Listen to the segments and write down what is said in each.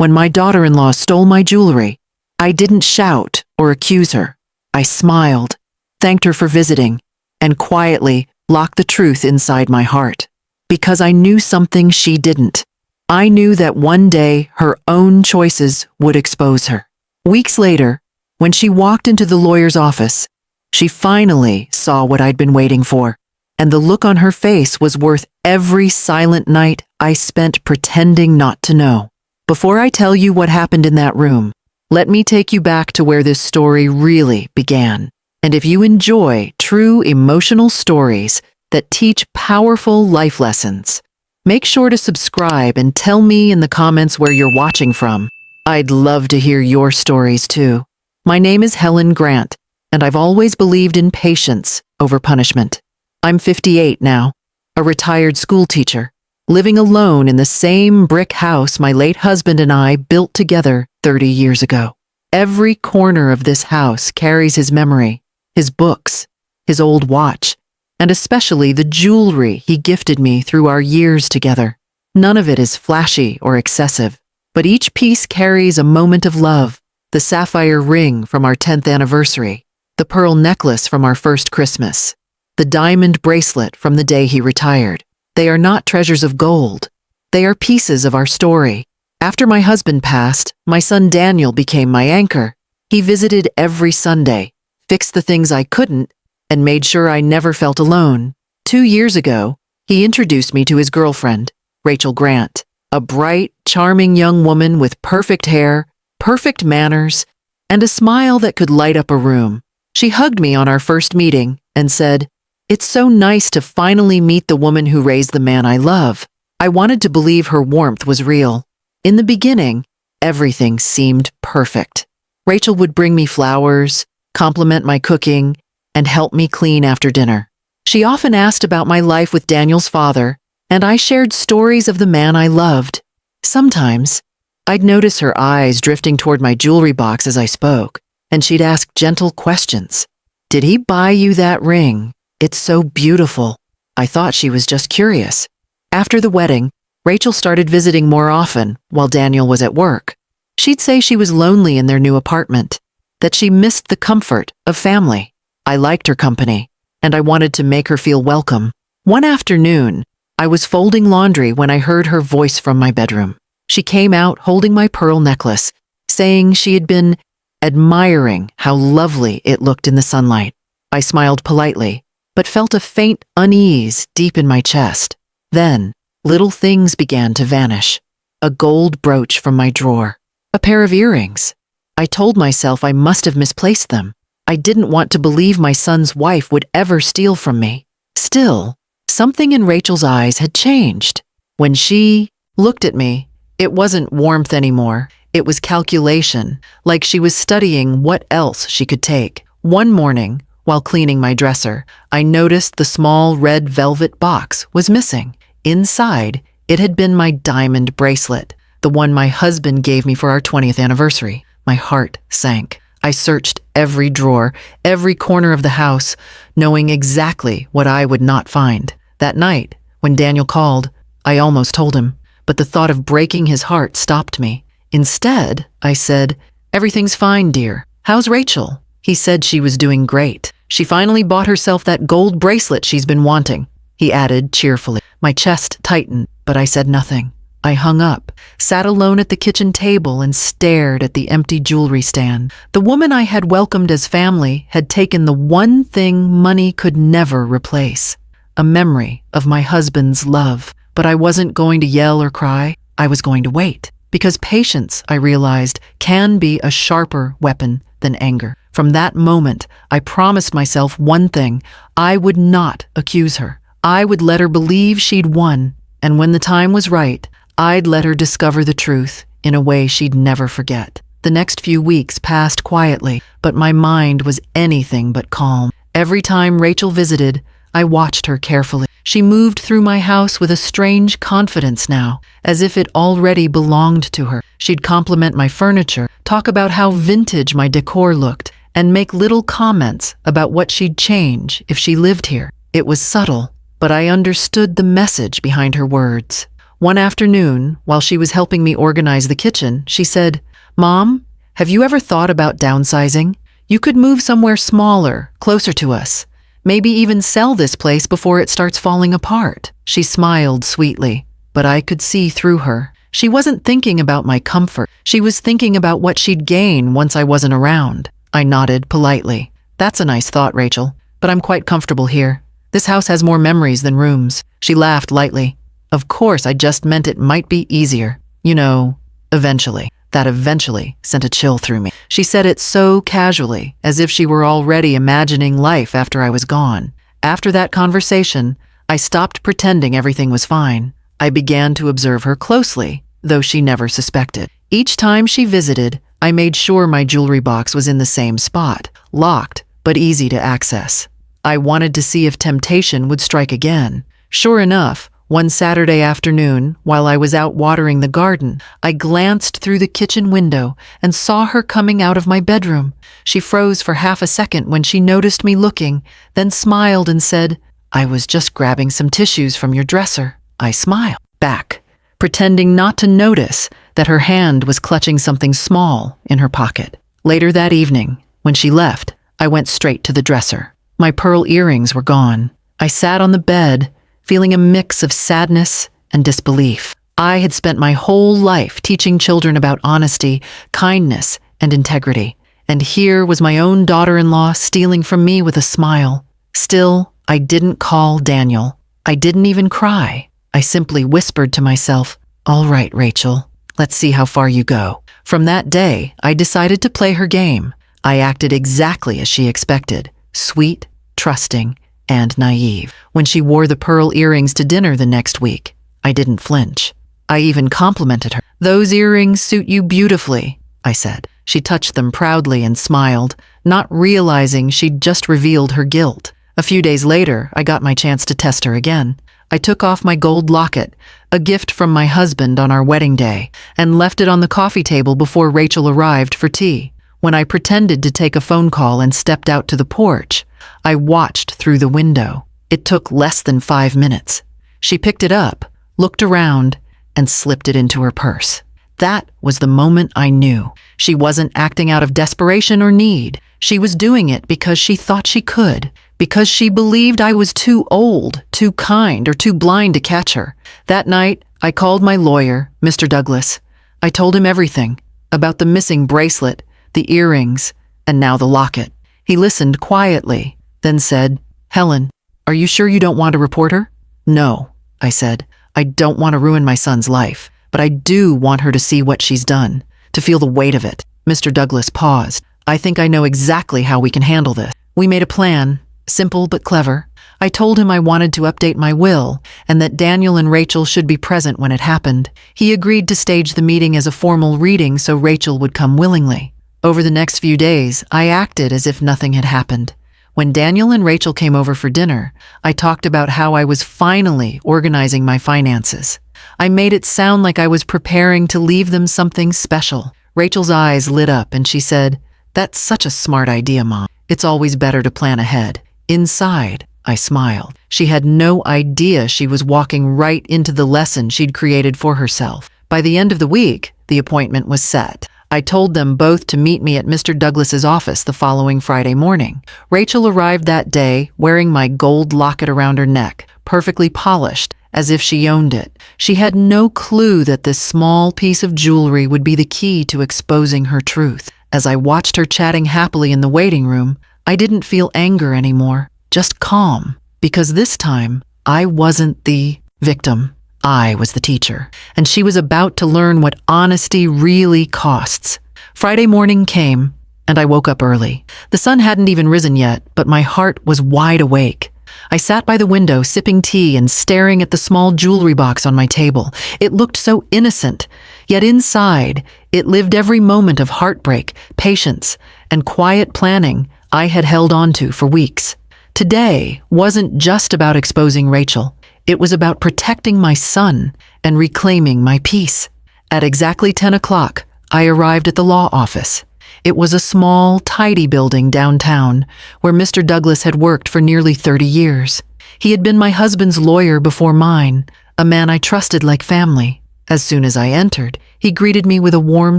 When my daughter-in-law stole my jewelry, I didn't shout or accuse her. I smiled, thanked her for visiting, and quietly locked the truth inside my heart. Because I knew something she didn't. I knew that one day her own choices would expose her. Weeks later, when she walked into the lawyer's office, she finally saw what I'd been waiting for, and the look on her face was worth every silent night I spent pretending not to know. Before I tell you what happened in that room, let me take you back to where this story really began. And if you enjoy true emotional stories that teach powerful life lessons, make sure to subscribe and tell me in the comments where you're watching from. I'd love to hear your stories too. My name is Helen Grant, and I've always believed in patience over punishment. I'm 58 now, a retired school teacher, living alone in the same brick house my late husband and I built together 30 years ago. Every corner of this house carries his memory, his books, his old watch, and especially the jewelry he gifted me through our years together. None of it is flashy or excessive, but each piece carries a moment of love. The sapphire ring from our 10th anniversary, the pearl necklace from our first Christmas, the diamond bracelet from the day he retired. They are not treasures of gold. They are pieces of our story. After my husband passed, my son Daniel became my anchor. He visited every Sunday, fixed the things I couldn't, and made sure I never felt alone. 2 years ago, he introduced me to his girlfriend, Rachel Grant, a bright, charming young woman with perfect hair, perfect manners, and a smile that could light up a room. She hugged me on our first meeting and said, "It's so nice to finally meet the woman who raised the man I love." I wanted to believe her warmth was real. In the beginning, everything seemed perfect. Rachel would bring me flowers, compliment my cooking, and help me clean after dinner. She often asked about my life with Daniel's father, and I shared stories of the man I loved. Sometimes, I'd notice her eyes drifting toward my jewelry box as I spoke, and she'd ask gentle questions. "Did he buy you that ring? It's so beautiful." I thought she was just curious. After the wedding, Rachel started visiting more often while Daniel was at work. She'd say she was lonely in their new apartment, that she missed the comfort of family. I liked her company, and I wanted to make her feel welcome. One afternoon, I was folding laundry when I heard her voice from my bedroom. She came out holding my pearl necklace, saying she had been admiring how lovely it looked in the sunlight. I smiled politely, but felt a faint unease deep in my chest. Then, little things began to vanish. A gold brooch from my drawer, a pair of earrings. I told myself I must have misplaced them. I didn't want to believe my son's wife would ever steal from me. Still, something in Rachel's eyes had changed. When she looked at me, it wasn't warmth anymore. It was calculation, like she was studying what else she could take. One morning, while cleaning my dresser, I noticed the small red velvet box was missing. Inside, it had been my diamond bracelet, the one my husband gave me for our 20th anniversary. My heart sank. I searched every drawer, every corner of the house, knowing exactly what I would not find. That night, when Daniel called, I almost told him, but the thought of breaking his heart stopped me. Instead, I said, "Everything's fine, dear. How's Rachel?" He said she was doing great. "She finally bought herself that gold bracelet she's been wanting," he added cheerfully. My chest tightened, but I said nothing. I hung up, sat alone at the kitchen table, and stared at the empty jewelry stand. The woman I had welcomed as family had taken the one thing money could never replace, a memory of my husband's love. But I wasn't going to yell or cry. I was going to wait, because patience, I realized, can be a sharper weapon than anger. From that moment, I promised myself one thing: I would not accuse her. I would let her believe she'd won, and when the time was right, I'd let her discover the truth in a way she'd never forget. The next few weeks passed quietly, but my mind was anything but calm. Every time Rachel visited, I watched her carefully. She moved through my house with a strange confidence now, as if it already belonged to her. She'd compliment my furniture, talk about how vintage my decor looked, and make little comments about what she'd change if she lived here. It was subtle, but I understood the message behind her words. One afternoon, while she was helping me organize the kitchen, she said, "Mom, have you ever thought about downsizing? You could move somewhere smaller, closer to us. Maybe even sell this place before it starts falling apart." She smiled sweetly, but I could see through her. She wasn't thinking about my comfort. She was thinking about what she'd gain once I wasn't around. I nodded politely. "That's a nice thought, Rachel, but I'm quite comfortable here. This house has more memories than rooms." She laughed lightly. "Of course, I just meant it might be easier. You know, eventually." That eventually sent a chill through me. She said it so casually, as if she were already imagining life after I was gone. After that conversation, I stopped pretending everything was fine. I began to observe her closely, though she never suspected. Each time she visited, I made sure my jewelry box was in the same spot, locked but easy to access. I wanted to see if temptation would strike again. Sure enough, one Saturday afternoon, while I was out watering the garden, I glanced through the kitchen window and saw her coming out of my bedroom. She froze for half a second when she noticed me looking, then smiled and said, "I was just grabbing some tissues from your dresser." I smiled back, pretending not to notice that her hand was clutching something small in her pocket. Later that evening, when she left, I went straight to the dresser. My pearl earrings were gone. I sat on the bed, feeling a mix of sadness and disbelief. I had spent my whole life teaching children about honesty, kindness, and integrity. And here was my own daughter-in-law stealing from me with a smile. Still, I didn't call Daniel. I didn't even cry. I simply whispered to myself, "All right, Rachel, let's see how far you go." From that day, I decided to play her game. I acted exactly as she expected, sweet, trusting, and naive. When she wore the pearl earrings to dinner the next week, I didn't flinch. I even complimented her. "Those earrings suit you beautifully," I said. She touched them proudly and smiled, not realizing she'd just revealed her guilt. A few days later, I got my chance to test her again. I took off my gold locket, a gift from my husband on our wedding day, and left it on the coffee table before Rachel arrived for tea. When I pretended to take a phone call and stepped out to the porch, I watched through the window. It took less than 5 minutes. She picked it up, looked around, and slipped it into her purse. That was the moment I knew. She wasn't acting out of desperation or need. She was doing it because she thought she could, because she believed I was too old, too kind, or too blind to catch her. That night, I called my lawyer, Mr. Douglas. I told him everything, about the missing bracelet, the earrings, and now the locket. He listened quietly, then said, "Helen, are you sure you don't want to report her?" "No," I said. "I don't want to ruin my son's life, but I do want her to see what she's done, to feel the weight of it." Mr. Douglas paused. "I think I know exactly how we can handle this." We made a plan, simple but clever. I told him I wanted to update my will and that Daniel and Rachel should be present when it happened. He agreed to stage the meeting as a formal reading so Rachel would come willingly. Over the next few days, I acted as if nothing had happened. When Daniel and Rachel came over for dinner, I talked about how I was finally organizing my finances. I made it sound like I was preparing to leave them something special. Rachel's eyes lit up and she said, "That's such a smart idea, Mom. It's always better to plan ahead." Inside, I smiled. She had no idea she was walking right into the lesson she'd created for herself. By the end of the week, the appointment was set. I told them both to meet me at Mr. Douglas's office the following Friday morning. Rachel arrived that day wearing my gold locket around her neck, perfectly polished, as if she owned it. She had no clue that this small piece of jewelry would be the key to exposing her truth. As I watched her chatting happily in the waiting room, I didn't feel anger anymore, just calm, because this time I wasn't the victim. I was the teacher, and she was about to learn what honesty really costs. Friday morning came, and I woke up early. The sun hadn't even risen yet, but my heart was wide awake. I sat by the window, sipping tea and staring at the small jewelry box on my table. It looked so innocent, yet inside, it lived every moment of heartbreak, patience, and quiet planning I had held on to for weeks. Today wasn't just about exposing Rachel. It was about protecting my son and reclaiming my peace. At exactly 10 o'clock, I arrived at the law office. It was a small, tidy building downtown where Mr. Douglas had worked for nearly 30 years. He had been my husband's lawyer before mine, a man I trusted like family. As soon as I entered, he greeted me with a warm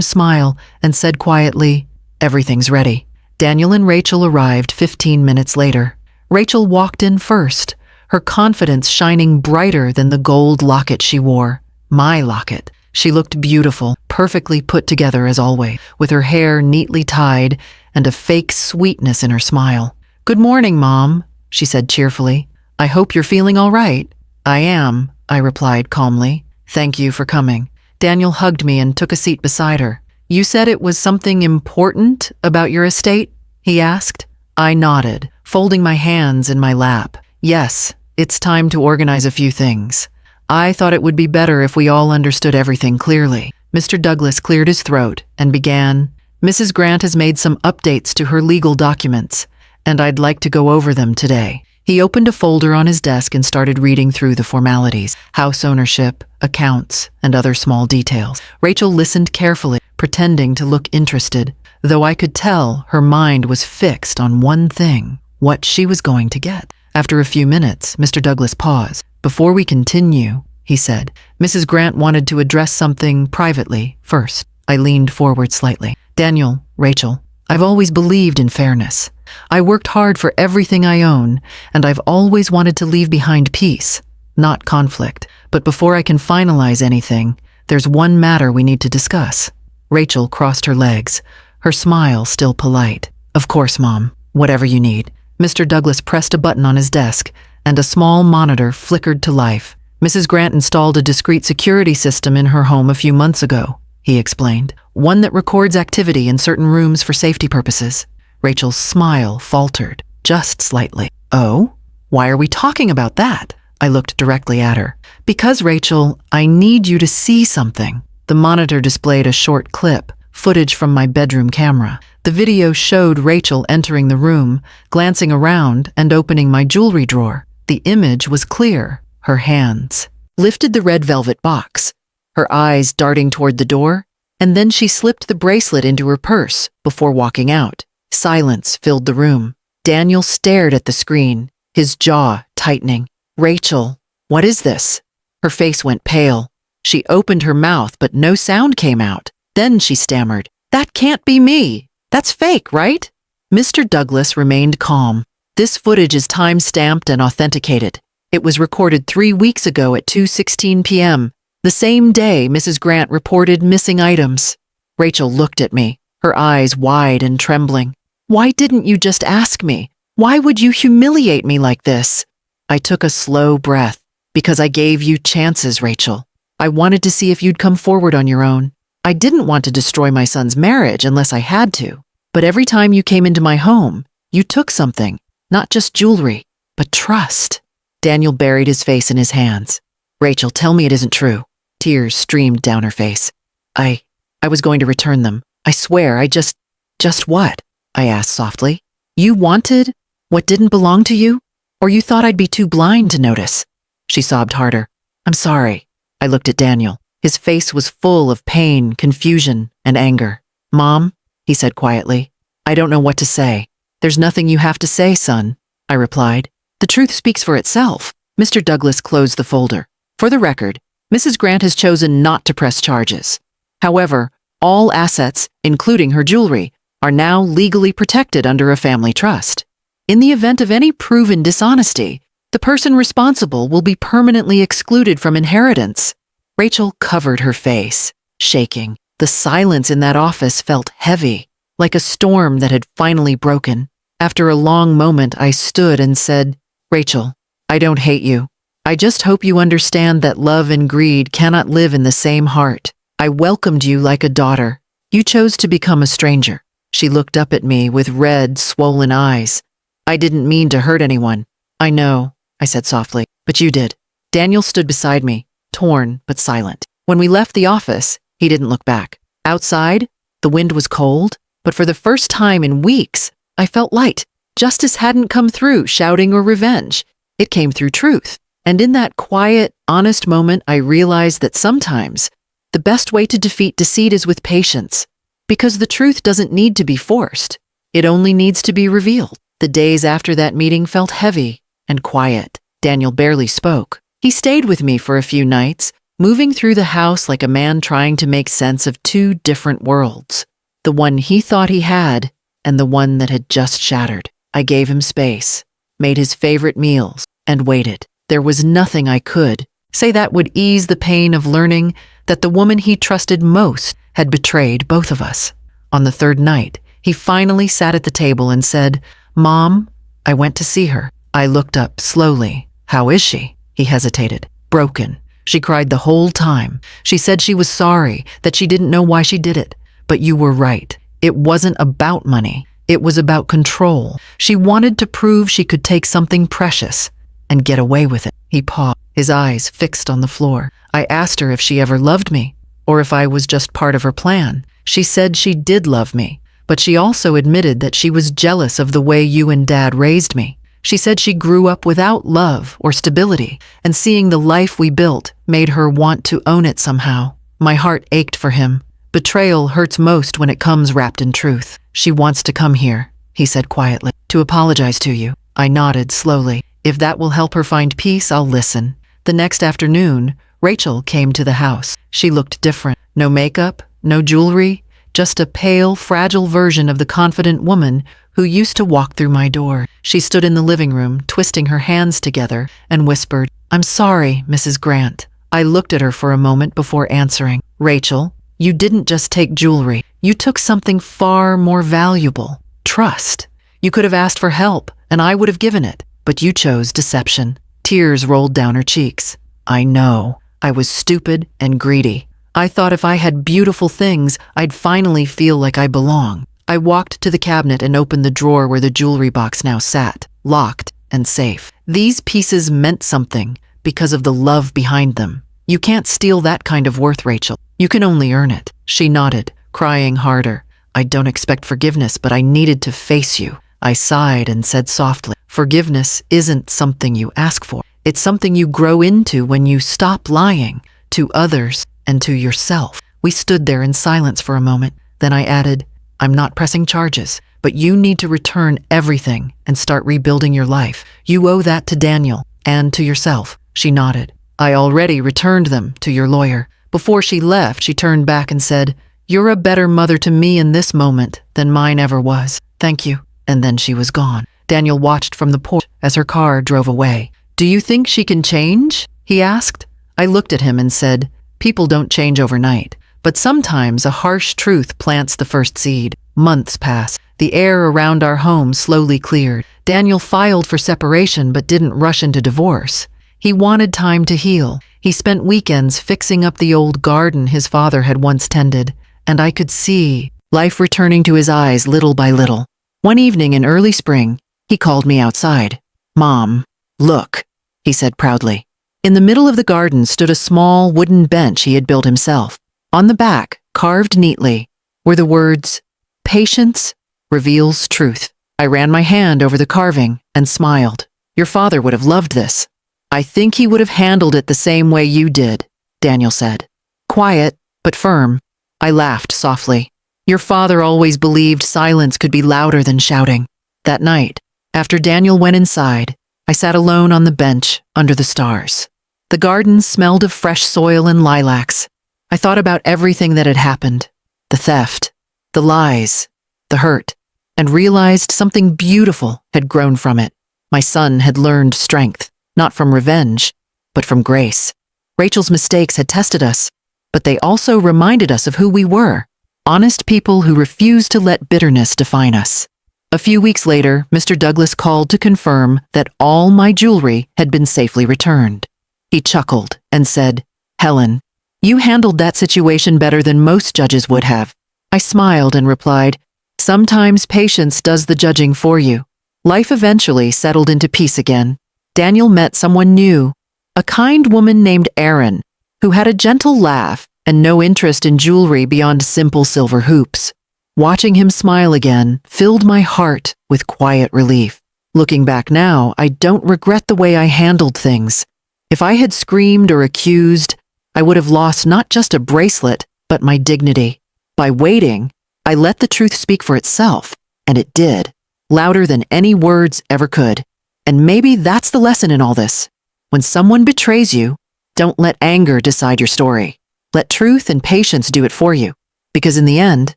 smile and said quietly, "Everything's ready." Daniel and Rachel arrived 15 minutes later. Rachel walked in first, her confidence shining brighter than the gold locket she wore. My locket. She looked beautiful, perfectly put together as always, with her hair neatly tied and a fake sweetness in her smile. "Good morning, Mom," she said cheerfully. "I hope you're feeling all right." "I am," I replied calmly. "Thank you for coming." Daniel hugged me and took a seat beside her. "You said it was something important about your estate?" he asked. I nodded, folding my hands in my lap. "Yes, it's time to organize a few things. I thought it would be better if we all understood everything clearly." Mr. Douglas cleared his throat and began, "Mrs. Grant has made some updates to her legal documents, and I'd like to go over them today." He opened a folder on his desk and started reading through the formalities, house ownership, accounts, and other small details. Rachel listened carefully, pretending to look interested, though I could tell her mind was fixed on one thing, what she was going to get. After a few minutes, Mr. Douglas paused. "Before we continue," he said, "Mrs. Grant wanted to address something privately first." I leaned forward slightly. "Daniel, Rachel, I've always believed in fairness. I worked hard for everything I own, and I've always wanted to leave behind peace, not conflict. But before I can finalize anything, there's one matter we need to discuss." Rachel crossed her legs, her smile still polite. "Of course, Mom, whatever you need." Mr. Douglas pressed a button on his desk, and a small monitor flickered to life. "Mrs. Grant installed a discrete security system in her home a few months ago," he explained. "One that records activity in certain rooms for safety purposes." Rachel's smile faltered, just slightly. "Oh? Why are we talking about that?" I looked directly at her. "Because, Rachel, I need you to see something." The monitor displayed a short clip, footage from my bedroom camera. The video showed Rachel entering the room, glancing around, and opening my jewelry drawer. The image was clear. Her hands lifted the red velvet box, her eyes darting toward the door, and then she slipped the bracelet into her purse before walking out. Silence filled the room. Daniel stared at the screen, his jaw tightening. "Rachel, what is this?" Her face went pale. She opened her mouth, but no sound came out. Then she stammered, "That can't be me. That's fake, right?" Mr. Douglas remained calm. "This footage is time-stamped and authenticated. It was recorded 3 weeks ago at 2:16 p.m., the same day Mrs. Grant reported missing items." Rachel looked at me, her eyes wide and trembling. "Why didn't you just ask me? Why would you humiliate me like this?" I took a slow breath. "Because I gave you chances, Rachel. I wanted to see if you'd come forward on your own. I didn't want to destroy my son's marriage unless I had to. But every time you came into my home, you took something, not just jewelry, but trust." Daniel buried his face in his hands. "Rachel, tell me it isn't true." Tears streamed down her face. I was going to return them. I swear, Just what?" I asked softly. "You wanted what didn't belong to you? Or you thought I'd be too blind to notice?" She sobbed harder. "I'm sorry." I looked at Daniel. His face was full of pain, confusion, and anger. "Mom," he said quietly, "I don't know what to say." "There's nothing you have to say, son," I replied. "The truth speaks for itself." Mr. Douglas closed the folder. "For the record, Mrs. Grant has chosen not to press charges. However, all assets, including her jewelry, are now legally protected under a family trust. In the event of any proven dishonesty, the person responsible will be permanently excluded from inheritance." Rachel covered her face, shaking. The silence in that office felt heavy, like a storm that had finally broken. After a long moment, I stood and said, "Rachel, I don't hate you. I just hope you understand that love and greed cannot live in the same heart. I welcomed you like a daughter. You chose to become a stranger." She looked up at me with red, swollen eyes. "I didn't mean to hurt anyone." "I know," I said softly, "but you did." Daniel stood beside me, torn but silent. When we left the office, he didn't look back. Outside, the wind was cold, but for the first time in weeks, I felt light. Justice hadn't come through shouting or revenge. It came through truth. And in that quiet, honest moment, I realized that sometimes the best way to defeat deceit is with patience, because the truth doesn't need to be forced. It only needs to be revealed. The days after that meeting felt heavy and quiet. Daniel barely spoke. He stayed with me for a few nights, moving through the house like a man trying to make sense of two different worlds, the one he thought he had and the one that had just shattered. I gave him space, made his favorite meals, and waited. There was nothing I could say that would ease the pain of learning that the woman he trusted most had betrayed both of us. On the third night, he finally sat at the table and said, "Mom, I went to see her." I looked up slowly. "How is she?" He hesitated. "Broken. She cried the whole time. She said she was sorry, that she didn't know why she did it. But you were right. It wasn't about money. It was about control. She wanted to prove she could take something precious and get away with it." He paused, his eyes fixed on the floor. I asked her if she ever loved me, or if I was just part of her plan. She said she did love me, but she also admitted that she was jealous of the way you and Dad raised me. She said she grew up without love or stability, and seeing the life we built made her want to own it somehow. My heart ached for him. Betrayal hurts most when it comes wrapped in truth. "She wants to come here," he said quietly, "to apologize to you." I nodded slowly. "If that will help her find peace, I'll listen." The next afternoon, Rachel came to the house. She looked different. No makeup, no jewelry, just a pale, fragile version of the confident woman who used to walk through my door. She stood in the living room, twisting her hands together, and whispered, "I'm sorry, Mrs. Grant." I looked at her for a moment before answering. "Rachel, you didn't just take jewelry. You took something far more valuable. Trust. You could have asked for help, and I would have given it. But you chose deception." Tears rolled down her cheeks. "I know. I was stupid and greedy. I thought if I had beautiful things, I'd finally feel like I belong." I walked to the cabinet and opened the drawer where the jewelry box now sat, locked and safe. These pieces meant something because of the love behind them. "You can't steal that kind of worth, Rachel. You can only earn it." She nodded, crying harder. "I don't expect forgiveness, but I needed to face you." I sighed and said softly, "Forgiveness isn't something you ask for. It's something you grow into when you stop lying to others and to yourself." We stood there in silence for a moment. Then I added, "I'm not pressing charges, but you need to return everything and start rebuilding your life. You owe that to Daniel and to yourself." She nodded. "I already returned them to your lawyer." Before she left, she turned back and said, "You're a better mother to me in this moment than mine ever was. Thank you." And then she was gone. Daniel watched from the porch as her car drove away. "Do you think she can change?" he asked. I looked at him and said, "People don't change overnight, but sometimes a harsh truth plants the first seed." Months passed. The air around our home slowly cleared. Daniel filed for separation but didn't rush into divorce. He wanted time to heal. He spent weekends fixing up the old garden his father had once tended, and I could see life returning to his eyes little by little. One evening in early spring, he called me outside. "Mom, look," he said proudly. In the middle of the garden stood a small wooden bench he had built himself. On the back, carved neatly, were the words, "Patience reveals truth." I ran my hand over the carving and smiled. "Your father would have loved this." "I think he would have handled it the same way you did," Daniel said. Quiet, but firm. I laughed softly. "Your father always believed silence could be louder than shouting." That night, after Daniel went inside, I sat alone on the bench under the stars. The garden smelled of fresh soil and lilacs. I thought about everything that had happened, the theft, the lies, the hurt, and realized something beautiful had grown from it. My son had learned strength, not from revenge, but from grace. Rachel's mistakes had tested us, but they also reminded us of who we were, honest people who refused to let bitterness define us. A few weeks later, Mr. Douglas called to confirm that all my jewelry had been safely returned. He chuckled and said, "Helen, you handled that situation better than most judges would have." I smiled and replied, "Sometimes patience does the judging for you." Life eventually settled into peace again. Daniel met someone new, a kind woman named Erin, who had a gentle laugh and no interest in jewelry beyond simple silver hoops. Watching him smile again filled my heart with quiet relief. Looking back now, I don't regret the way I handled things. If I had screamed or accused, I would have lost not just a bracelet, but my dignity. By waiting, I let the truth speak for itself, and it did, louder than any words ever could. And maybe that's the lesson in all this. When someone betrays you, don't let anger decide your story. Let truth and patience do it for you. Because in the end,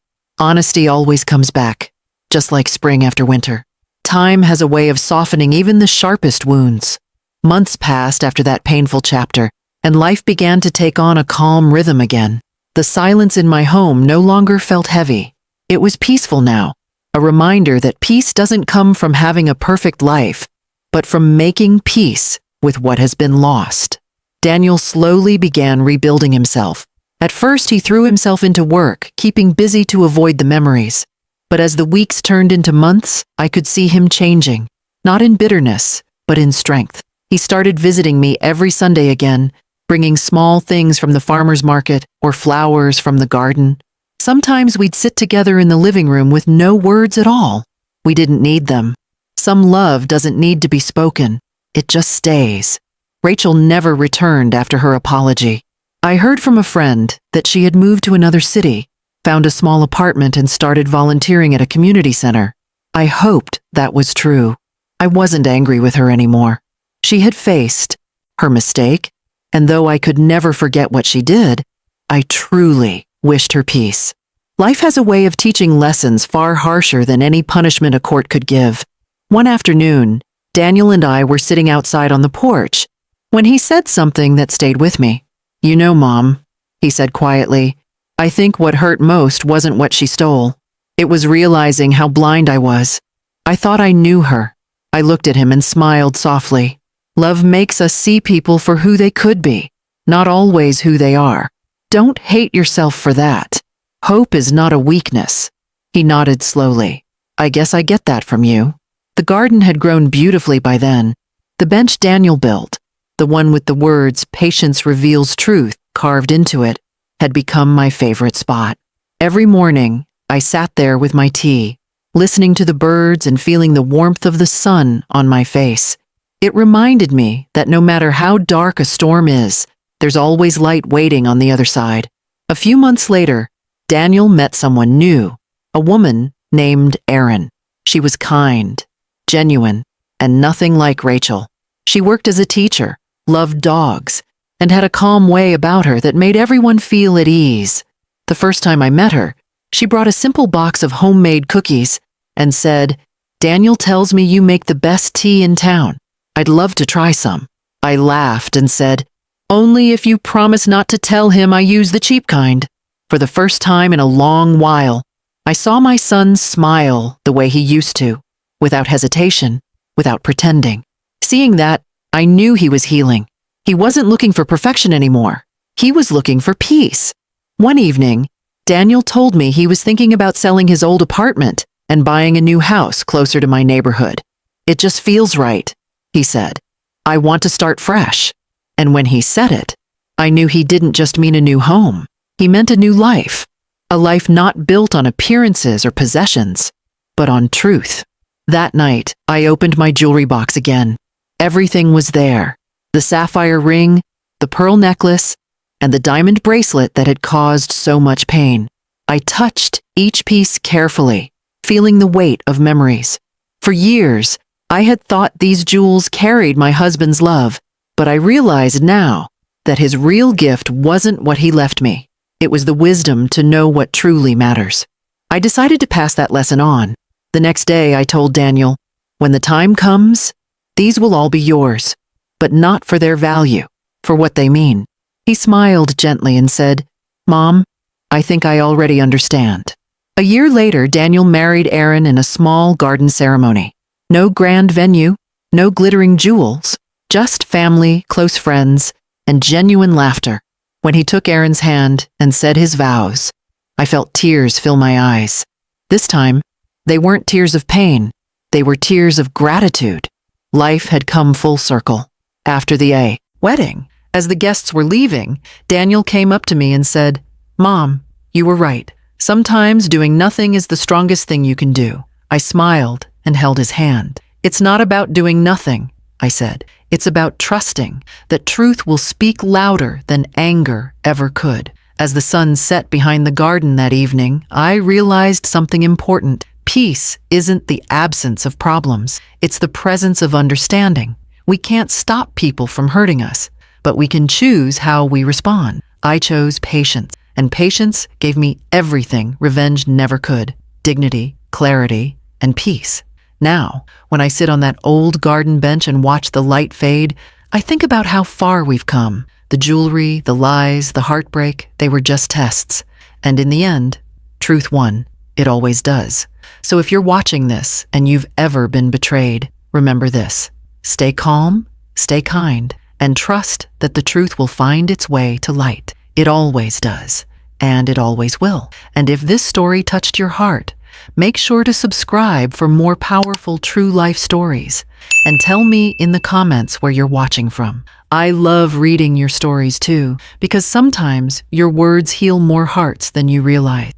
honesty always comes back, just like spring after winter. Time has a way of softening even the sharpest wounds. Months passed after that painful chapter, and life began to take on a calm rhythm again. The silence in my home no longer felt heavy. It was peaceful now, a reminder that peace doesn't come from having a perfect life, but from making peace with what has been lost. Daniel slowly began rebuilding himself. At first, he threw himself into work, keeping busy to avoid the memories. But as the weeks turned into months, I could see him changing, not in bitterness, but in strength. He started visiting me every Sunday again, bringing small things from the farmer's market or flowers from the garden. Sometimes we'd sit together in the living room with no words at all. We didn't need them. Some love doesn't need to be spoken. It just stays. Rachel never returned after her apology. I heard from a friend that she had moved to another city, found a small apartment, and started volunteering at a community center. I hoped that was true. I wasn't angry with her anymore. She had faced her mistake, and though I could never forget what she did, I truly wished her peace. Life has a way of teaching lessons far harsher than any punishment a court could give. One afternoon, Daniel and I were sitting outside on the porch when he said something that stayed with me. "You know, Mom," he said quietly, "I think what hurt most wasn't what she stole. It was realizing how blind I was. I thought I knew her." I looked at him and smiled softly. Love makes us see people for who they could be, not always who they are. Don't hate yourself for that. Hope is not a weakness. He nodded slowly. "I guess I get that from you." The garden had grown beautifully by then. The bench Daniel built, the one with the words "Patience reveals truth" carved into it, had become my favorite spot. Every morning, I sat there with my tea, listening to the birds and feeling the warmth of the sun on my face. It reminded me that no matter how dark a storm is, there's always light waiting on the other side. A few months later, Daniel met someone new, a woman named Erin. She was kind, genuine, and nothing like Rachel. She worked as a teacher, loved dogs, and had a calm way about her that made everyone feel at ease. The first time I met her, she brought a simple box of homemade cookies and said, "Daniel tells me you make the best tea in town. I'd love to try some." I laughed and said, "Only if you promise not to tell him I use the cheap kind." For the first time in a long while, I saw my son smile the way he used to, without hesitation, without pretending. Seeing that, I knew he was healing. He wasn't looking for perfection anymore. He was looking for peace. One evening, Daniel told me he was thinking about selling his old apartment and buying a new house closer to my neighborhood. "It just feels right," he said. "I want to start fresh." And when he said it, I knew he didn't just mean a new home. He meant a new life. A life not built on appearances or possessions, but on truth. That night, I opened my jewelry box again. Everything was there. The sapphire ring, the pearl necklace, and the diamond bracelet that had caused so much pain. I touched each piece carefully, feeling the weight of memories. For years, I had thought these jewels carried my husband's love, but I realized now that his real gift wasn't what he left me. It was the wisdom to know what truly matters. I decided to pass that lesson on. The next day, I told Daniel, "When the time comes, these will all be yours, but not for their value, for what they mean." He smiled gently and said, "Mom, I think I already understand." A year later, Daniel married Erin in a small garden ceremony. No grand venue, no glittering jewels, just family, close friends, and genuine laughter. When he took Erin's hand and said his vows, I felt tears fill my eyes. This time, they weren't tears of pain. They were tears of gratitude. Life had come full circle. After the wedding, as the guests were leaving, Daniel came up to me and said, "Mom, you were right. Sometimes doing nothing is the strongest thing you can do." I smiled and held his hand. "It's not about doing nothing," I said. "It's about trusting that truth will speak louder than anger ever could." As the sun set behind the garden that evening, I realized something important. Peace isn't the absence of problems. It's the presence of understanding. We can't stop people from hurting us, but we can choose how we respond. I chose patience, and patience gave me everything revenge never could: dignity, clarity, and peace. Now, when I sit on that old garden bench and watch the light fade, I think about how far we've come. The jewelry, the lies, the heartbreak, they were just tests. And in the end, truth won. It always does. So if you're watching this and you've ever been betrayed, remember this: stay calm, stay kind, and trust that the truth will find its way to light. It always does, and it always will. And if this story touched your heart, make sure to subscribe for more powerful true life stories. And tell me in the comments where you're watching from. I love reading your stories too, because sometimes your words heal more hearts than you realize.